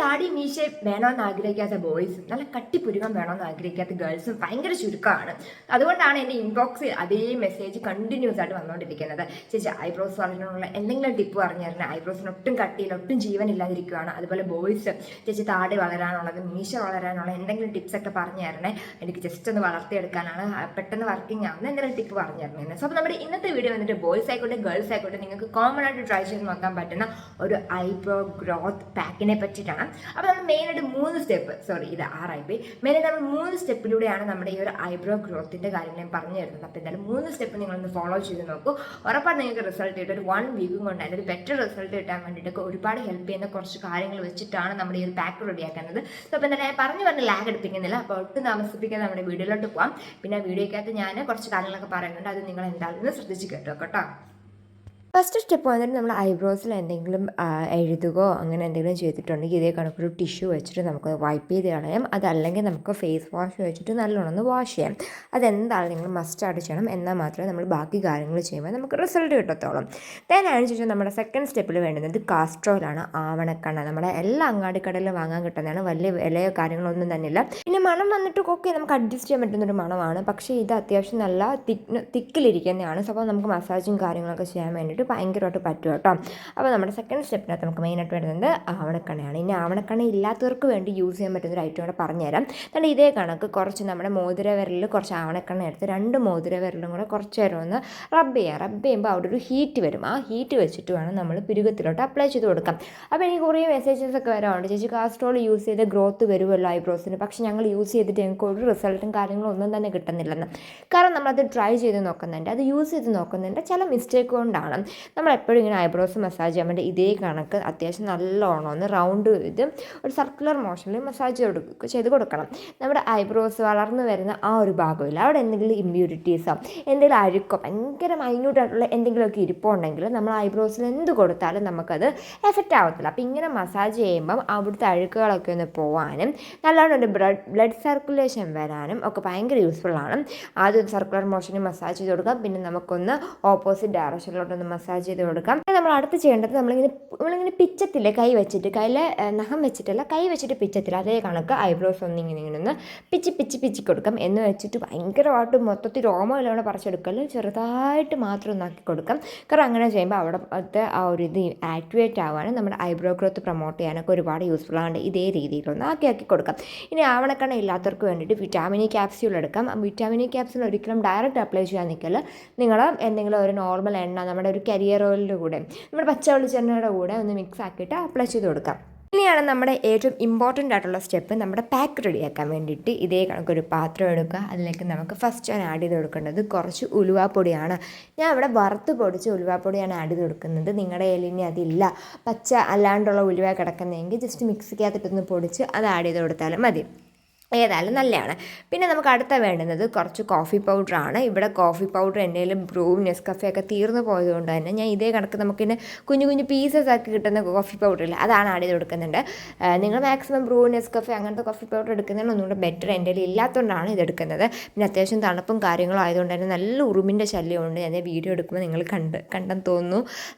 താടി മീശ വേണമെന്ന് ആഗ്രഹിക്കാത്ത ബോയ്സും നല്ല കട്ടിപ്പുരുകം വേണമെന്ന് ആഗ്രഹിക്കാത്ത ഗേൾസും ഭയങ്കര ചുരുക്കമാണ്. അതുകൊണ്ടാണ് എൻ്റെ ഇൻബോക്സിൽ അതേ മെസ്സേജ് കണ്ടിന്യൂസ് ആയിട്ട് വന്നുകൊണ്ടിരിക്കുന്നത്. ചേച്ചി ഐബ്രോസ് വളരാനുള്ള എന്തെങ്കിലും ടിപ്പ് പറഞ്ഞു തരണം, ഐബ്രോസിന് ഒട്ടും കട്ടിയില്ല, ഒട്ടും ജീവനില്ലാതിരിക്കുകയാണ്. അതുപോലെ ബോയ്സ് ചേച്ചി താടി വളരാനുള്ളത്, മീശ വളരാനുള്ള എന്തെങ്കിലും ടിപ്സ് ഒക്കെ പറഞ്ഞു തരണേ, എനിക്ക് ജസ്റ്റ് ഒന്ന് വളർത്തിയെടുക്കാനാണ്, പെട്ടെന്ന് വർക്കിംഗ് ആവുന്ന എന്തെങ്കിലും ടിപ്പ് പറഞ്ഞു തരണേ. സോ അപ്പോൾ നമ്മുടെ ഇന്നത്തെ വീഡിയോ വന്നിട്ട് ബോയ്സ് ആയിക്കോട്ടെ ഗേൾസ് ആയിക്കോട്ടെ നിങ്ങൾക്ക് കോമൺ ആയിട്ട് ട്രൈ ചെയ്ത് നോക്കാൻ പറ്റുന്ന ഒരു ഐബ്രോ ഗ്രോത്ത് പാക്കിനെ പറ്റിയിട്ടാണ്. അപ്പോൾ നമ്മൾ മെയിനായിട്ട് 3 സ്റ്റെപ്പ്, ഇത് 6 മെയിനായിട്ട് നമ്മൾ 3 സ്റ്റെപ്പിലൂടെയാണ് നമ്മുടെ ഈ ഒരു ഐബ്രോ ഗ്രോത്തിൻ്റെ കാര്യം ഞാൻ പറഞ്ഞു തരുന്നത്. അപ്പോൾ എന്തായാലും 3 സ്റ്റെപ്പ് നിങ്ങളൊന്ന് ഫോളോ ചെയ്ത് നോക്കൂ. ഉറപ്പാണ് നിങ്ങൾക്ക് റിസൾട്ട് കിട്ടും. ഒരു 1 വീക്കും കൊണ്ട് അതിൻ്റെ ഒരു ബെറ്റർ റിസൾട്ട് കിട്ടാൻ വേണ്ടിയിട്ടൊക്കെ ഒരുപാട് ഹെൽപ്പ് ചെയ്യുന്ന കുറച്ച് കാര്യങ്ങൾ വെച്ചിട്ടാണ് നമ്മുടെ ഈ ഒരു പാക്ക് റെഡിയാക്കുന്നത്. സോ അപ്പോൾ എന്തായാലും ഞാൻ പറഞ്ഞ് ലാഗ് എടുപ്പിക്കുന്നില്ല. അപ്പോൾ ഒട്ടും താമസിപ്പിക്കാൻ നമ്മുടെ വീഡിയോയിലോട്ട് പോകാം. പിന്നെ വീഡിയോയ്ക്കകത്ത് ഞാൻ കുറച്ച് കാര്യങ്ങളൊക്കെ പറയുന്നുണ്ട്, അത് നിങ്ങൾ എന്തായാലും ശ്രദ്ധിച്ച് കേട്ടോ. ഫസ്റ്റ് സ്റ്റെപ്പ് വന്നിട്ട് നമ്മൾ ഐബ്രോസിൽ എന്തെങ്കിലും എഴുതുകയോ അങ്ങനെ എന്തെങ്കിലും ചെയ്തിട്ടുണ്ടെങ്കിൽ ഇതേ കണക്കൊരു ടിഷ്യൂ വെച്ചിട്ട് നമുക്ക് വൈപ്പ് ചെയ്ത് കളയാം. അതല്ലെങ്കിൽ നമുക്ക് ഫേസ് വാഷ് വെച്ചിട്ട് നല്ലോണം വാഷ് ചെയ്യാം. അതെന്താണ് നിങ്ങൾ മസ്റ്റായിട്ട് ചെയ്യണം. എന്നാൽ മാത്രമേ നമ്മൾ ബാക്കി കാര്യങ്ങൾ ചെയ്യുമ്പോൾ നമുക്ക് റിസൾട്ട് കിട്ടത്തുള്ളൂ. അതിനു ശേഷം നമ്മുടെ സെക്കൻഡ് സ്റ്റെപ്പിൽ വേണ്ടുന്നത് കാസ്ട്രോയിലാണ്, ആവണക്കണ്ണ. നമ്മുടെ എല്ലാ അങ്ങാടിക്കടയിലും വാങ്ങാൻ കിട്ടുന്നതാണ്, വലിയ വിലയോ കാര്യങ്ങളൊന്നും തന്നെ ഇല്ല. പിന്നെ മണം വന്നിട്ട് ഓക്കെ നമുക്ക് അഡ്ജസ്റ്റ് ചെയ്യാൻ പറ്റുന്നൊരു മണമാണ്, പക്ഷേ ഇത് അത്യാവശ്യം നല്ല തിക്കിലിരിക്കുന്നതാണ്. സോ അപ്പോൾ നമുക്ക് മസാജും കാര്യങ്ങളൊക്കെ ചെയ്യാൻ വേണ്ടിയിട്ട് ഭയങ്കരമായിട്ട് പറ്റും കേട്ടോ. അപ്പോൾ നമ്മുടെ സെക്കൻഡ് സ്റ്റെപ്പിനകത്ത് നമുക്ക് മെയിനായിട്ട് വരുന്നത് ആവണക്കണ്ണയാണ്. ഇനി ആവണക്കണ്ണ ഇല്ലാത്തവർക്ക് വേണ്ടി യൂസ് ചെയ്യാൻ പറ്റുന്ന ഒരു ഐറ്റം കൂടെ പറഞ്ഞുതരാം. എന്നിട്ട് ഇതേ കണക്ക് കുറച്ച് നമ്മുടെ മോതിര വിരലിൽ കുറച്ച് ആവണക്കണ്ണ എടുത്ത് 2 മോതിര വിരലും കൂടെ കുറച്ച് നേരം ഒന്ന് റബ്ബ് ചെയ്യുമ്പോൾ അവിടെ ഒരു ഹീറ്റ് വരും. ആ ഹീറ്റ് വെച്ചിട്ട് വേണം നമ്മൾ പിരുകത്തിലോട്ട് അപ്ലൈ ചെയ്ത് കൊടുക്കാം. അപ്പോൾ എനിക്ക് കുറേ മെസ്സേജസ് ഒക്കെ വരാറുണ്ട്, ചേച്ചി കാസ്ട്രോൾ യൂസ് ചെയ്ത് ഗ്രോത്ത് വരുമല്ലോ ഐബ്രോസിന്, പക്ഷേ ഞങ്ങൾ യൂസ് ചെയ്തിട്ട് ഞങ്ങൾക്ക് ഒരു റിസൾട്ടും കാര്യങ്ങളും ഒന്നും തന്നെ കിട്ടുന്നില്ലെന്ന്. കാരണം നമ്മളത് ട്രൈ ചെയ്ത് നോക്കുന്നുണ്ട്, അത് യൂസ് ചെയ്ത് നോക്കുന്നുണ്ട്, ചില മിസ്റ്റേക്ക് കൊണ്ടാണ്. നമ്മളെപ്പോഴും ഇങ്ങനെ ഐബ്രോസ് മസാജ് ചെയ്യാൻ വേണ്ടി ഇതേ കണക്ക് അത്യാവശ്യം നല്ലോണം ഒന്ന് റൗണ്ട് ചെയ്ത് ഒരു സർക്കുലർ മോഷനിൽ മസാജ് ചെയ്ത് കൊടുക്കണം. നമ്മുടെ ഐബ്രോസ് വളർന്നു വരുന്ന ആ ഒരു ഭാഗമില്ല, അവിടെ എന്തെങ്കിലും ഇമ്പ്യൂരിറ്റീസോ എന്തെങ്കിലും അഴുക്കോ ഭയങ്കര മൈന്യൂട്ടായിട്ടുള്ള എന്തെങ്കിലുമൊക്കെ ഇരിപ്പുണ്ടെങ്കിൽ നമ്മൾ ഐബ്രോസിൽ എന്ത് കൊടുത്താലും നമുക്കത് എഫക്റ്റ് ആവത്തില്ല. അപ്പോൾ ഇങ്ങനെ മസാജ് ചെയ്യുമ്പം അവിടുത്തെ അഴുക്കുകളൊക്കെ ഒന്ന് പോകാനും നല്ലോണം ഒരു ബ്ലഡ് സർക്കുലേഷൻ വരാനും ഒക്കെ ഭയങ്കര യൂസ്ഫുള്ളാണ്. ആദ്യം സർക്കുലർ മോഷനിൽ മസാജ് ചെയ്ത് കൊടുക്കാം, പിന്നെ നമുക്കൊന്ന് ഓപ്പോസിറ്റ് ഡയറക്ഷനിലോട്ടൊന്ന് മസാജ് ചെയ്ത് കൊടുക്കാം. നമ്മൾ അടുത്ത് ചെയ്യേണ്ടത് നമ്മളിങ്ങനെ പിച്ചത്തില്ലേ, കൈ വെച്ചിട്ട്, കയ്യിൽ നഖം വെച്ചിട്ടല്ല, കൈ വെച്ചിട്ട് പിച്ചത്തില്ല, അതേ കണക്ക് ഐബ്രോസ് ഇങ്ങനെ ഒന്ന് പിച്ചി കൊടുക്കാം. എന്ന് വെച്ചിട്ട് ഭയങ്കരമായിട്ട് മൊത്തത്തിൽ രോമമെല്ലാം പറിച്ചെടുക്കൽ, ചെറുതായിട്ട് മാത്രം ഒന്നാക്കി കൊടുക്കാം. കാരണം അങ്ങനെ ചെയ്യുമ്പോൾ അവിടുത്തെ ആ ഒരു ഇത് ആക്ടിവേറ്റ് ആവാനും നമ്മുടെ ഐബ്രോ ഗ്രോത്ത് പ്രൊമോട്ട് ചെയ്യാനൊക്കെ ഒരുപാട് യൂസ്ഫുൾ ആണ്. ഇതേ രീതിയിലൊന്ന് ആക്കി കൊടുക്കാം. ഇനി ആവണക്കണ്ണ ഇല്ലാത്തവർക്ക് വേണ്ടിയിട്ട് വിറ്റാമിൻ ഇ ക്യാപ്സ്യൂൾ എടുക്കാം. വിറ്റാമിൻ ഇ ക്യാപ്സ്യൂൾ ഒരിക്കലും ഡയറക്റ്റ് അപ്ലൈ ചെയ്യാൻ നിൽക്കൽ. നിങ്ങൾ എന്തെങ്കിലും ഒരു നോർമൽ എണ്ണ, നമ്മുടെ ഒരു കരിയർ ഓയിലിൻ്റെ കൂടെ, നമ്മുടെ പച്ച വെളിച്ചെണ്ണയുടെ കൂടെ ഒന്ന് മിക്സ് ആക്കിയിട്ട് അപ്ലൈ ചെയ്ത് കൊടുക്കാം. ഇനിയാണ് നമ്മുടെ ഏറ്റവും ഇമ്പോർട്ടൻ്റ് ആയിട്ടുള്ള സ്റ്റെപ്പ്, നമ്മുടെ പാക്ക് റെഡിയാക്കാൻ വേണ്ടിയിട്ട് ഇതേ കണക്കൊരു പാത്രം എടുക്കുക. അതിലേക്ക് നമുക്ക് ഫസ്റ്റ് ഞാൻ ആഡ് ചെയ്ത് കൊടുക്കേണ്ടത് കുറച്ച് ഉലുവാപ്പൊടിയാണ്. ഞാൻ ഇവിടെ വറുത്ത് പൊടിച്ച് ഉലുവാപ്പൊടിയാണ് ആഡ് ചെയ്ത് കൊടുക്കുന്നത്. നിങ്ങളുടെ കയ്യിൽ ഇനി അതില്ല, പച്ച അല്ലാണ്ടുള്ള ഉലുവ കിടക്കുന്നതെങ്കിൽ ജസ്റ്റ് മിക്സിക്കകത്തിട്ടൊന്ന് പൊടിച്ച് അത് ആഡ് ചെയ്ത് കൊടുത്താലും മതി, ഏതായാലും നല്ലതാണ്. പിന്നെ നമുക്ക് അടുത്ത വേണ്ടുന്നത് കുറച്ച് കോഫി പൗഡറാണ്. ഇവിടെ കോഫി പൗഡർ എൻ്റെ കയ്യിൽ ബ്രൂവും നെസ്കഫേ ഒക്കെ തീർന്നു പോയതുകൊണ്ട് തന്നെ ഞാൻ ഇതേ കണക്ക് നമുക്കിങ്ങനെ കുഞ്ഞു പീസസ് ആക്കി കിട്ടുന്ന കോഫി പൗഡറില്ല, അതാണ് ആഡ് ചെയ്ത് കൊടുക്കുന്നുണ്ട്. നിങ്ങൾ മാക്സിമം ബ്രൂ നെസ്കഫേ അങ്ങനത്തെ കോഫി പൗഡർ എടുക്കുന്നതാണ് ഒന്നുകൂടെ ബെറ്റർ. എൻ്റെ കയ്യിൽ ഇല്ലാത്തതുകൊണ്ടാണ് ഇതെടുക്കുന്നത്. പിന്നെ അത്യാവശ്യം തണുപ്പും കാര്യങ്ങളും ആയതുകൊണ്ട് തന്നെ നല്ല ഉറുമ്പിൻ്റെ ശല്യമുണ്ട്. ഞാൻ വീഡിയോ എടുക്കുമ്പോൾ നിങ്ങൾ കണ്ടെന്ന് തോന്നുന്നു.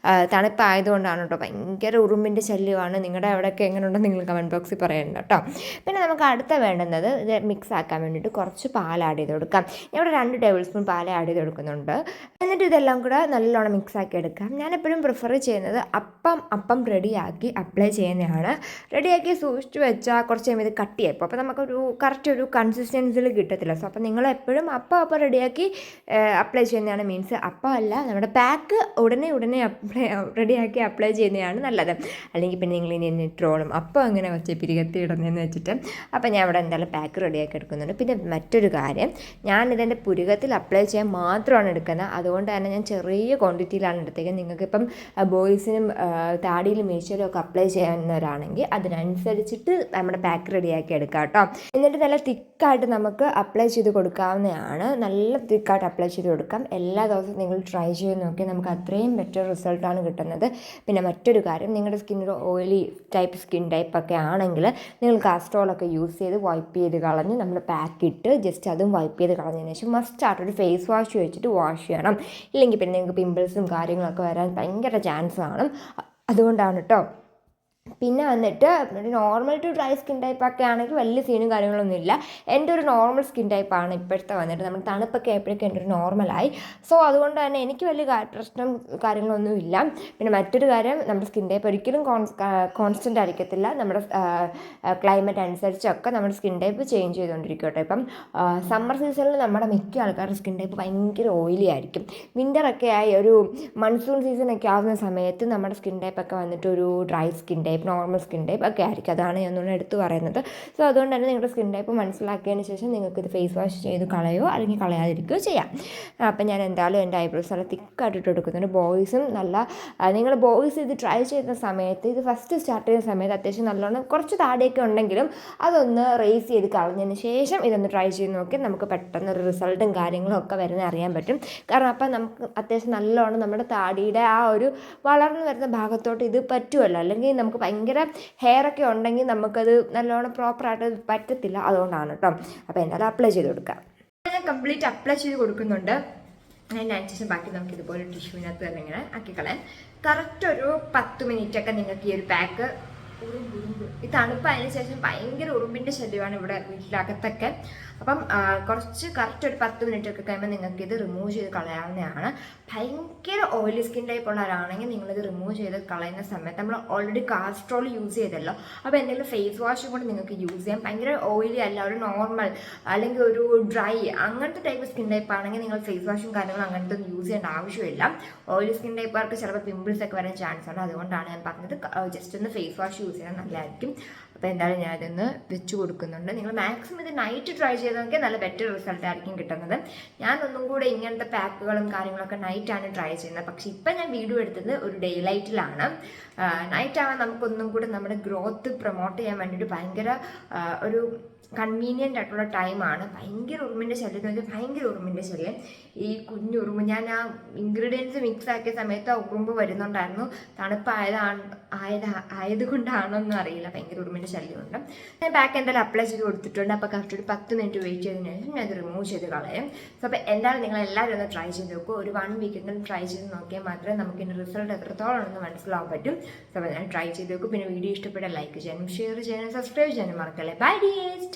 തണുപ്പായതുകൊണ്ടാണ് കേട്ടോ, ഭയങ്കര ഉറുമ്പിൻ്റെ ശല്യമാണ്. നിങ്ങളുടെ അവിടെയൊക്കെ എങ്ങനെയുണ്ടോ നിങ്ങൾ കമൻറ്റ് ബോക്സിൽ പറയണ്ട കേട്ടോ. പിന്നെ നമുക്ക് അടുത്ത വേണ്ടുന്നത് ഇത് മിക്സ് ആക്കാൻ വേണ്ടിയിട്ട് കുറച്ച് പാൽ ആഡ് ചെയ്ത് കൊടുക്കാം. ഞാൻ ഇവിടെ 2 ടേബിൾ സ്പൂൺ പാൽ ആഡ് ചെയ്ത് കൊടുക്കുന്നുണ്ട്. എന്നിട്ട് ഇതെല്ലാം കൂടെ നല്ലോണം മിക്സ് ആക്കി എടുക്കാം. ഞാനെപ്പോഴും പ്രിഫർ ചെയ്യുന്നത് അപ്പം റെഡിയാക്കി അപ്ലൈ ചെയ്യുന്നതാണ്. റെഡിയാക്കി സൂക്ഷിച്ച് വെച്ചാൽ കുറച്ച് കഴിയുമ്പോൾ ഇത് കട്ടിയായിപ്പോൾ, അപ്പോൾ നമുക്കൊരു കറക്റ്റ് ഒരു കൺസിസ്റ്റൻസിൽ കിട്ടത്തില്ല. സോ അപ്പോൾ നിങ്ങളെപ്പോഴും അപ്പം റെഡിയാക്കി അപ്ലൈ ചെയ്യുന്നതാണ്, മീൻസ് അപ്പം അല്ല, നമ്മുടെ പാക്ക് ഉടനെ റെഡിയാക്കി അപ്ലൈ ചെയ്യുന്നതാണ് നല്ലത്. അല്ലെങ്കിൽ പിന്നെ നിങ്ങൾ ഇനി ട്രോളും അപ്പം അങ്ങനെ വെച്ച് പിരികത്തി ഇടുന്നതെന്ന് വെച്ചിട്ട്. അപ്പോൾ ഞാൻ ഇവിടെ എന്തായാലും പാക്ക് റെഡിയാക്കി എടുക്കുന്നുണ്ട്. പിന്നെ മറ്റൊരു കാര്യം, ഞാനിതെൻ്റെ പുരുകത്തിൽ അപ്ലൈ ചെയ്യാൻ മാത്രമാണ് എടുക്കുന്നത്. അതുകൊണ്ട് തന്നെ ഞാൻ ചെറിയ ക്വാണ്ടിറ്റിയിലാണ് എടുത്തേക്കുന്നത്. നിങ്ങൾക്കിപ്പം ബോയ്സിനും താടിയിലും മീശയിലും ഒക്കെ അപ്ലൈ ചെയ്യുന്നവരാണെങ്കിൽ അതിനനുസരിച്ചിട്ട് നമ്മുടെ പാക്ക് റെഡിയാക്കി എടുക്കാം കേട്ടോ. എന്നിട്ട് നല്ല തിക്കായിട്ട് നമുക്ക് അപ്ലൈ ചെയ്ത് കൊടുക്കാവുന്നതാണ്. നല്ല തിക്കായിട്ട് അപ്ലൈ ചെയ്ത് കൊടുക്കാം. എല്ലാ ദിവസവും നിങ്ങൾ ട്രൈ ചെയ്ത് നോക്കി നമുക്ക് അത്രയും ബെറ്റർ റിസൾട്ടാണ് കിട്ടുന്നത്. പിന്നെ മറ്റൊരു കാര്യം, നിങ്ങളുടെ സ്കിന്നിൽ ഓയിലി സ്കിൻ ടൈപ്പൊക്കെ ആണെങ്കിൽ നിങ്ങൾ കാസ്ട്രോളൊക്കെ യൂസ് ചെയ്ത് വൈപ്പ് ചെയ്ത് കളഞ്ഞ് നമ്മൾ പാക്കിട്ട് ജസ്റ്റ് അതും വൈപ്പ് ചെയ്ത് കളഞ്ഞതിന് ശേഷം മസ്റ്റായിട്ടൊരു ഫേസ് വാഷ് വെച്ചിട്ട് വാഷ് ചെയ്യണം. ഇല്ലെങ്കിൽ പിന്നെ നിങ്ങൾക്ക് പിമ്പിൾസും കാര്യങ്ങളൊക്കെ വരാൻ ഭയങ്കര ചാൻസ് ആണ്. അതുകൊണ്ടാണ് കേട്ടോ പിന്നെ വന്നിട്ട് നോർമൽ ടു ഡ്രൈ സ്കിൻ ടൈപ്പൊക്കെ ആണെങ്കിൽ വലിയ സീനും കാര്യങ്ങളൊന്നുമില്ല. എൻ്റെ ഒരു നോർമൽ സ്കിൻ ടൈപ്പാണ് ഇപ്പോഴത്തെ വന്നിട്ട്. നമ്മൾ തണുപ്പൊക്കെ ആയപ്പോഴേക്കും എൻ്റെ ഒരു നോർമലായി. സോ അതുകൊണ്ട് തന്നെ എനിക്ക് വലിയ പ്രശ്നം കാര്യങ്ങളൊന്നുമില്ല. പിന്നെ മറ്റൊരു കാര്യം, നമ്മുടെ സ്കിൻ ടൈപ്പ് ഒരിക്കലും കോൺസ്റ്റൻ്റ് ആയിരിക്കത്തില്ല. നമ്മുടെ ക്ലൈമറ്റ് അനുസരിച്ചൊക്കെ നമ്മുടെ സ്കിൻ ടൈപ്പ് ചേഞ്ച് ചെയ്തുകൊണ്ടിരിക്കും കേട്ടോ. ഇപ്പം സമ്മർ സീസണിൽ നമ്മുടെ മിക്ക ആൾക്കാരുടെ സ്കിൻ ടൈപ്പ് ഭയങ്കര ഓയിലി ആയിരിക്കും. വിൻ്ററൊക്കെ ആയി ഒരു മൺസൂൺ സീസണൊക്കെ ആവുന്ന സമയത്ത് നമ്മുടെ സ്കിൻ ടൈപ്പൊക്കെ വന്നിട്ട് ഒരു dry skin type, normal skin type ഒക്കെ ആയിരിക്കും. അതാണ് ഞാൻ ഒന്നുകൂടെ എടുത്ത് പറയുന്നത്. സോ അതുകൊണ്ട് തന്നെ നിങ്ങളുടെ സ്കിൻ ടൈപ്പ് മനസ്സിലാക്കിയതിന് ശേഷം നിങ്ങൾക്കിത് ഫേസ് വാഷ് ചെയ്ത് കളയോ അല്ലെങ്കിൽ കളയാതിരിക്കുകയോ ചെയ്യാം. അപ്പം ഞാൻ എന്തായാലും എൻ്റെ ഐബ്രോസ് നല്ല തിക്കായിട്ട് ഇട്ട് കൊടുക്കുന്നുണ്ട്. ബോയ്സും നല്ല, നിങ്ങൾ ബോയ്സ് ഇത് ട്രൈ ചെയ്യുന്ന സമയത്ത്, ഇത് ഫസ്റ്റ് സ്റ്റാർട്ട് ചെയ്യുന്ന സമയത്ത് അത്യാവശ്യം നല്ലോണം കുറച്ച് താടിയൊക്കെ ഉണ്ടെങ്കിലും അതൊന്ന് റേസ് ചെയ്ത് കളഞ്ഞതിന് ശേഷം ഇതൊന്ന് ട്രൈ ചെയ്ത് നോക്കി നമുക്ക് പെട്ടെന്നൊരു റിസൾട്ടും കാര്യങ്ങളും ഒക്കെ വരുന്നത് അറിയാൻ പറ്റും. കാരണം അപ്പം നമുക്ക് അത്യാവശ്യം നല്ലോണം നമ്മുടെ താടിയുടെ ആ ഒരു വളർന്നു വരുന്ന ഭാഗത്തോട്ട് ഇത് പറ്റുമല്ലോ. അല്ലെങ്കിൽ നമുക്ക് ഭയങ്കര ഹെയറൊക്കെ ഉണ്ടെങ്കിൽ നമുക്കത് നല്ലോണം പ്രോപ്പറായിട്ട് പറ്റത്തില്ല. അതുകൊണ്ടാണ് കേട്ടോ. അപ്പോൾ എന്തായാലും അപ്ലൈ ചെയ്ത് കൊടുക്കാം. ഞാൻ കംപ്ലീറ്റ് അപ്ലൈ ചെയ്ത് കൊടുക്കുന്നുണ്ട്. അതിന് ശേഷം ബാക്കി നമുക്ക് ഇതുപോലെ ടിഷ്യൂവിനകത്ത് തന്നെ ഇങ്ങനെ ആക്കിക്കളയാം. കറക്റ്റ് ഒരു 10 മിനിറ്റൊക്കെ നിങ്ങൾക്ക് ഈ ഒരു പാക്ക് ഈ തണുപ്പായതിനു ശേഷം ഭയങ്കര ഉറുമ്പിൻ്റെ ശല്യമാണ് ഇവിടെ വീട്ടിലകത്തൊക്കെ. അപ്പം കുറച്ച് കറക്റ്റ് ഒരു 10 മിനിറ്റ് ഒക്കെ കഴിയുമ്പോൾ നിങ്ങൾക്ക് ഇത് റിമൂവ് ചെയ്ത് കളയാവുന്നതാണ്. ഭയങ്കര ഓയിലി സ്കിൻ ടൈപ്പ് ഉള്ളവരാണെങ്കിൽ നിങ്ങളിത് റിമൂവ് ചെയ്ത് കളയുന്ന സമയത്ത് നമ്മൾ ഓൾറെഡി കാസ്ട്രോൾ യൂസ് ചെയ്തല്ലോ, അപ്പോൾ എന്തെങ്കിലും ഫേസ് വാഷും കൂടി നിങ്ങൾക്ക് യൂസ് ചെയ്യാം. ഭയങ്കര ഓയിലി അല്ല, ഒരു നോർമൽ അല്ലെങ്കിൽ ഒരു ഡ്രൈ അങ്ങനത്തെ ടൈപ്പ് സ്കിൻ ടൈപ്പ് ആണെങ്കിൽ നിങ്ങൾ ഫേസ് വാഷും കാര്യങ്ങളും അങ്ങനത്തെ ഒന്നും യൂസ് ചെയ്യേണ്ട ആവശ്യമില്ല. ഓയിലി സ്കിൻ ടൈപ്പുകാർക്ക് ചിലപ്പോൾ പിമ്പിൾസ് ഒക്കെ വരാൻ ചാൻസ് ഉണ്ട്. അതുകൊണ്ടാണ് ഞാൻ പറഞ്ഞത് ജസ്റ്റ് ഒന്ന് ഫേസ് വാഷ് യൂസ് ചെയ്യാൻ നല്ലതായിരിക്കും. അപ്പോൾ എന്തായാലും ഞാനിതൊന്ന് വെച്ച് കൊടുക്കുന്നുണ്ട്. നിങ്ങൾ മാക്സിമം ഇത് നൈറ്റ് ട്രൈ ചെയ്ത് നോക്കിയാൽ നല്ല ബെറ്റർ റിസൾട്ട് ആയിരിക്കും കിട്ടുന്നത്. ഞാൻ ഒന്നും കൂടെ ഇങ്ങനത്തെ പാക്കുകളും കാര്യങ്ങളൊക്കെ നൈറ്റാണ് ട്രൈ ചെയ്യുന്നത്. പക്ഷേ ഇപ്പം ഞാൻ വീഡിയോ എടുത്തത് ഒരു ഡേ ലൈറ്റിലാണ്. നൈറ്റ് ആവാൻ നമുക്കൊന്നും കൂടെ നമ്മുടെ ഗ്രോത്ത് പ്രൊമോട്ട് ചെയ്യാൻ വേണ്ടിയിട്ട് ഭയങ്കര ഒരു കൺവീനിയൻ്റ് ആയിട്ടുള്ള ടൈമാണ്. ഭയങ്കര ഉറുമ്പിൻ്റെ ശല്യം എന്ന് വെച്ചാൽ ഭയങ്കര ഉറുമ്പിൻ്റെ ശല്യം. ഈ കുഞ്ഞുറുമ്പ്, ഞാൻ ആ ഇൻഗ്രീഡിയൻസ് മിക്സ് ആക്കിയ സമയത്ത് ആ ഉറുമ്പ് വരുന്നുണ്ടായിരുന്നു. ആയതുകൊണ്ടാണോന്നും അറിയില്ല, ഭയങ്കര ഉറുമ്പിൻ്റെ ശല്യമുണ്ട്. ഞാൻ ബാക്ക് എന്തായാലും അപ്ലൈ ചെയ്ത് കൊടുത്തിട്ടുണ്ട്. അപ്പോൾ കറക്റ്റ് ഒരു 10 മിനിറ്റ് വെയിറ്റ് ചെയ്തതിന് ശേഷം ഞാൻ അത് റിമൂവ് ചെയ്ത് കളയും. സോ അപ്പോൾ എന്തായാലും നിങ്ങൾ എല്ലാവരും ഒന്ന് ട്രൈ ചെയ്ത് നോക്കൂ. ഒരു 1 വീക്കെങ്കിലും ട്രൈ ചെയ്ത് നോക്കിയാൽ മാത്രമേ നമുക്ക് ഇതിൻ്റെ റിസൾട്ട് എത്രത്തോളം ഉണ്ടെന്ന് മനസ്സിലാവാൻ പറ്റും. സോ അപ്പോൾ ഞാൻ ട്രൈ ചെയ്ത് നോക്കും. പിന്നെ വീഡിയോ ഇഷ്ടപ്പെട്ടാൽ ലൈക്ക് ചെയ്യാനും ഷെയർ ചെയ്യാനും സബ്സ്ക്രൈബ് ചെയ്യാനും മറക്കല്ലേ. Bye dears.